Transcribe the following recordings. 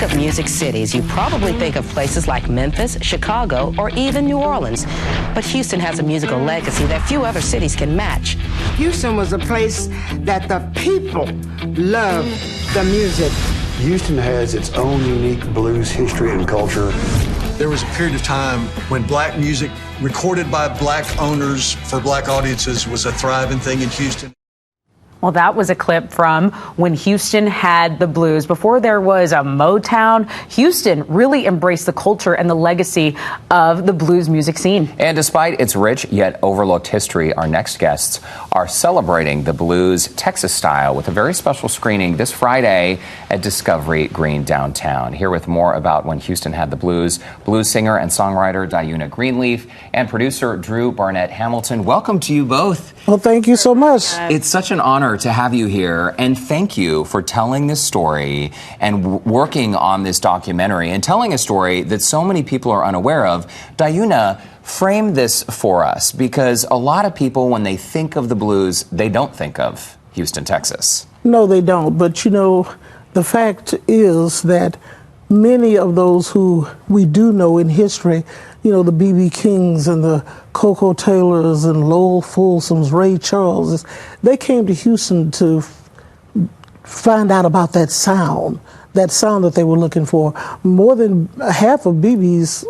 think of music cities, you probably think of places like Memphis, Chicago, or even New Orleans. But Houston has a musical legacy that few other cities can match. Houston was a place that the people loved the music. Houston has its own unique blues history and culture. There was a period of time when black music recorded by black owners for black audiences was a thriving thing in Houston. Well, that was a clip from when Houston had the blues. Before there was a Motown, Houston really embraced the culture and the legacy of the blues music scene. And despite its rich yet overlooked history, our next guests are celebrating the blues Texas style with a very special screening this Friday at Discovery Green downtown. Here with more about when Houston had the blues singer and songwriter Diuna Greenleaf and producer Drew Barnett-Hamilton. Welcome to you both. Well, thank you so much. It's such an honor to have you here, and thank you for telling this story and working on this documentary and telling a story that so many people are unaware of. Diuna, frame this for us, because a lot of people, when they think of the blues, they don't think of Houston, Texas. No, they don't. But, you know, the fact is that many of those who we do know in history, you know, the B.B. Kings and the Coco Taylors and Lowell Fulsom's, Ray Charleses, they came to Houston to find out about that sound that they were looking for. More than half of B.B.'s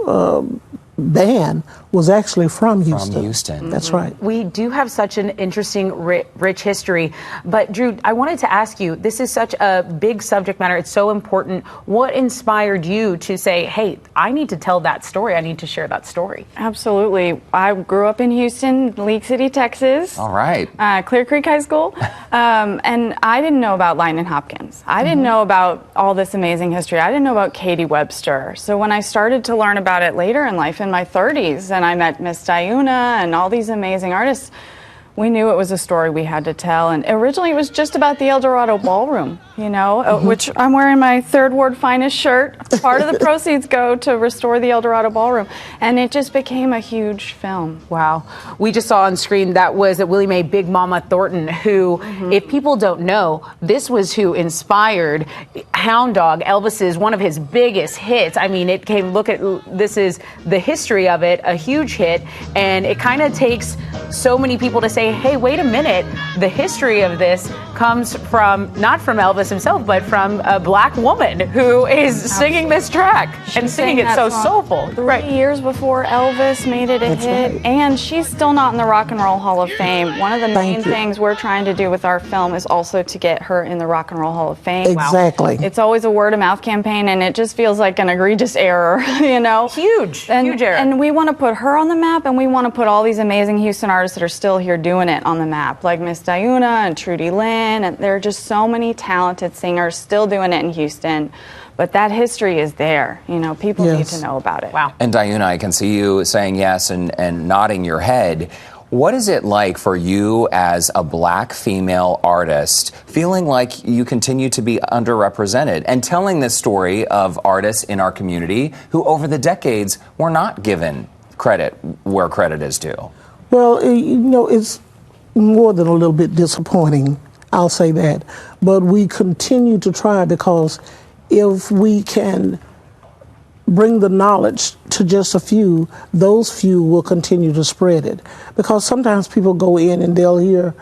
band was actually from Houston. From Houston. That's right. We do have such an interesting, rich history. But Drew, I wanted to ask you, this is such a big subject matter. It's so important. What inspired you to say, hey, I need to tell that story. I need to share that story? Absolutely. I grew up in Houston, League City, Texas. All right. Clear Creek High School. And I didn't know about Lightnin' Hopkins. I didn't know about all this amazing history. I didn't know about Katie Webster. So when I started to learn about it later in life, in my 30s, and I met Miss Diuna and all these amazing artists, we knew it was a story we had to tell. And originally it was just about the El Dorado Ballroom, you know, which I'm wearing my Third Ward Finest shirt. Part of the proceeds go to restore the El Dorado Ballroom. And it just became a huge film. Wow. We just saw on screen that was Willie Mae Big Mama Thornton, who, if people don't know, this was who inspired Hound Dog, Elvis's, one of his biggest hits. I mean, it came, this is the history of it, a huge hit. And it kind of takes so many people to say, hey, wait a minute, the history of this comes from, not from Elvis himself, but from a black woman who is singing this track and singing it so soulful. 3 years before Elvis made it a hit, right. And she's still not in the Rock and Roll Hall of Fame. One of the main things we're trying to do with our film is also to get her in the Rock and Roll Hall of Fame. Exactly. Wow. It's always a word of mouth campaign, and it just feels like an egregious error, you know? Huge error. And we want to put her on the map, and we want to put all these amazing Houston artists that are still here doing it on the map, like Miss Diuna and Trudy Lynn, and there are just so many talented singers still doing it in Houston. But that history is there. You know, people need to know about it. Wow. And Diuna, I can see you saying yes and nodding your head. What is it like for you as a black female artist, feeling like you continue to be underrepresented and telling this story of artists in our community who over the decades were not given credit where credit is due? Well, you know, it's more than a little bit disappointing, I'll say that. But we continue to try, because if we can bring the knowledge to just a few, those few will continue to spread it. Because sometimes people go in and they'll hear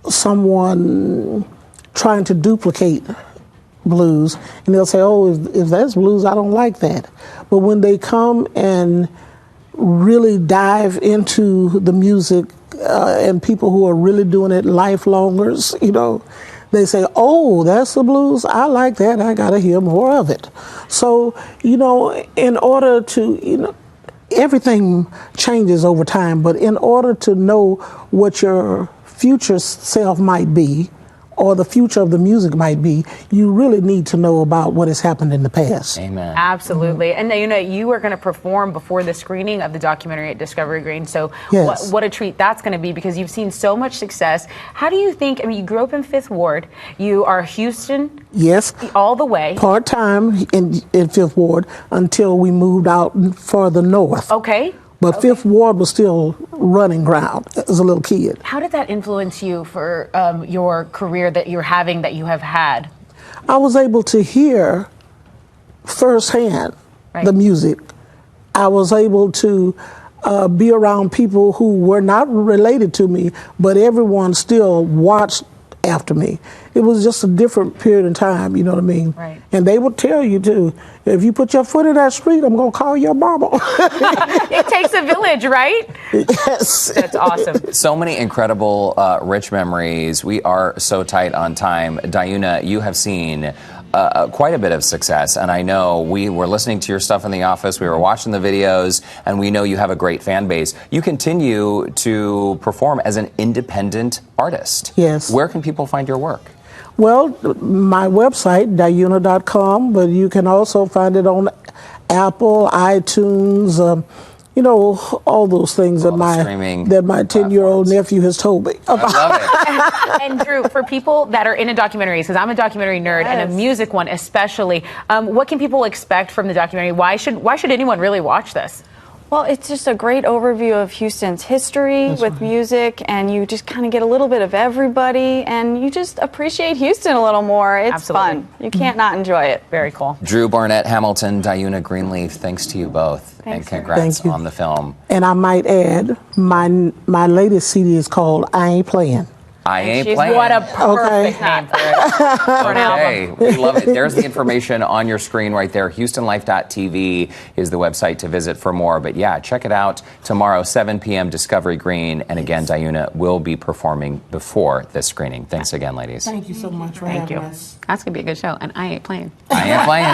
someone trying to duplicate blues, and they'll say, oh, if that's blues, I don't like that. But when they come and really dive into the music, and people who are really doing it lifelongers, you know, they say, oh, that's the blues, I like that, I gotta hear more of it. So, you know, in order to, you know, everything changes over time, but in order to know what your future self might be, or the future of the music might be, you really need to know about what has happened in the past. Amen. Absolutely. And you know, you are going to perform before the screening of the documentary at Discovery Green. So what a treat that's going to be, because you've seen so much success. How do you think, I mean, you grew up in Fifth Ward. You are Houston. Yes. All the way. Part-time in Fifth Ward until we moved out further north. Okay. But Fifth Ward was still running ground as a little kid. How did that influence you for your career that you're having, that you have had? I was able to hear firsthand Right. the music. I was able to be around people who were not related to me, but everyone still watched after me. It was just a different period of time, you know what I mean? Right. And they would tell you too, if you put your foot in that street, I'm gonna call your mama. It takes a village, right? Yes. That's awesome. So many incredible, rich memories. We are so tight on time. Diuna, you have seen quite a bit of success, and I know we were listening to your stuff in the office, we were watching the videos, and we know you have a great fan base. You continue to perform as an independent artist. Yes. Where can people find your work? Well, my website, diuna.com, but you can also find it on Apple, iTunes, you know, all those things that my 10-year-old nephew has told me about. I love it. And Drew, for people that are into documentaries, because I'm a documentary nerd and a music one especially, what can people expect from the documentary? Why should anyone really watch this? Well, it's just a great overview of Houston's history with music, and you just kind of get a little bit of everybody, and you just appreciate Houston a little more. It's fun. You can't not enjoy it. Very cool. Drew Barnett-Hamilton, Diuna Greenleaf, thanks to you both. Thanks, and congrats Thank you. on the film. And I might add, my latest CD is called I Ain't Playing. I Ain't Playing. What a perfect name for it. For an Okay, album. we love it. There's the information on your screen right there. HoustonLife.tv is the website to visit for more. But yeah, check it out tomorrow, 7 p.m. Discovery Green. And again, Diuna will be performing before this screening. Thanks again, ladies. Thank you so much for Thank having you. us. That's going to be a good show. And I ain't playing. I Ain't Playing.